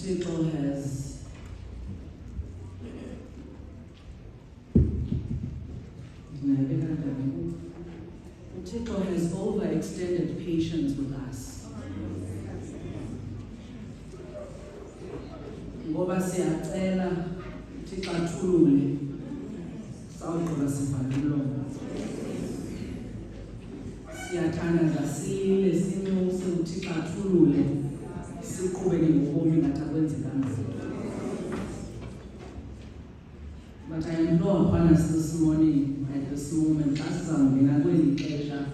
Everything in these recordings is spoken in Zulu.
uThixo has overextended patience with us. Ngoba siyacela uThixo athulule sawugqiba sivale umlomo. Siyathandaza silile sinyuse uThixo athulule siqhubeke ngobomi ngathi akwenzekanga. But I implore upon us this morning, at this moment, asizangena kweli xesha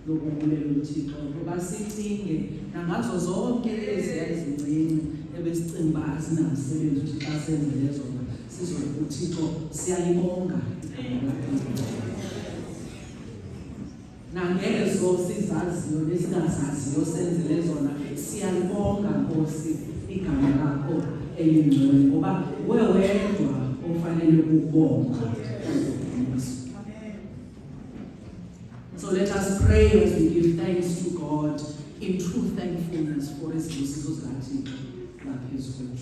lokubulela uThixo ngoba sicinge nangazo zonke eziya ezincinci ebesicinga uba azinamsebenzi uThixo asenzele zona sizokuthi uThixo siyayibonga. Nangezo sizaziyo nesingazaziyo senzele zona siyalibonga Nkosi igama lakho elingcwele ngoba wedwa ofanele ukubonga. So let us pray as we give thanks to God in true thankfulness for his busiso zikaThixo ngaphezulu.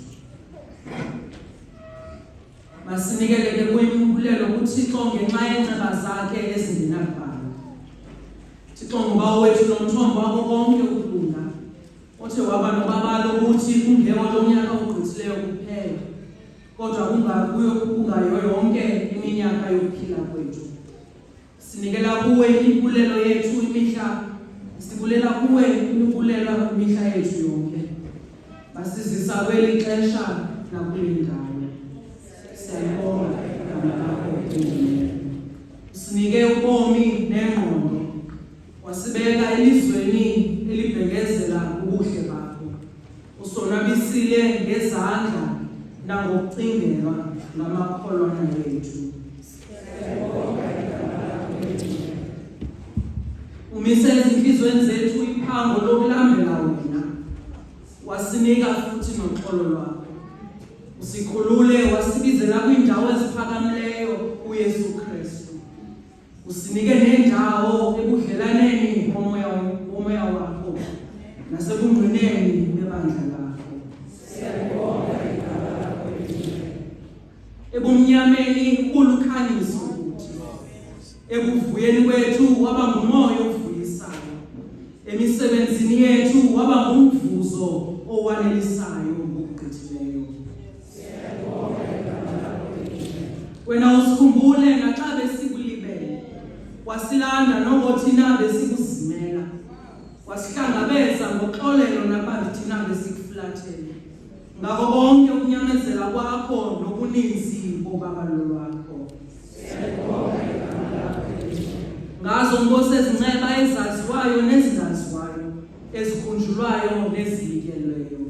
Masinikeleke kwimbulelo kuThixo ngenxa yenxeba zakhe ezingenabhalo. Thixo ngoba wethu nomthombo wako konke ukulunga. Othe waba nobabalo ukuthi kungewo lonyaka ogqithileyo kuphela. Kodwa kungayo yonke iminyaka yokuphila kwethu. Sinikela kuwe impulelo yethu imihla. Sibulela kuwe impulelo imihla yethu yonke. Basizisa kweli xesha nakule ndawo. Siyabonga igama lakho. Sinike ubomi nengqondo. Wasibeka elizweni elibhekezela ubuhle bakho. Usonwabisile ngezandla nangokucingelwa ngamakholwana wethu. Umise ezinhlizweni zethu iphango lokulambela wena. Wasinika futhi noxolo lwakho. Usikhulule wasibizela kwindawo eziphakamileyo uYesu Kristu. Usinike nendawo ebudlelaneni bomoya wakho nasebungqineni bebandla lakho. Siyabonga igama lakho elihle. Ebumnyameni ulukhanyiso futhi. Ekuvuyeni kwethu waba ngumoya ovuyisayo. Emisebenzini yethu waba ngumvuzo owanelisayo ngokugqithileyo. Siyabonga igama lakho elihle. Wena usikhumbule naxa besikulibele. Wasilanda nokuthina besikuzimela. Wasihlangabeza ngoxolelo nabantu thina besikuflathele. Ngakho konke ukunyamezela kwakho nokuninzi bobabalo lwakho. Siyabonga igama lakho elihle. Ngazo Nkosi ezinceba ezaziwayo nezingaziwayo, ezikhunjulwayo neziyikelweyo.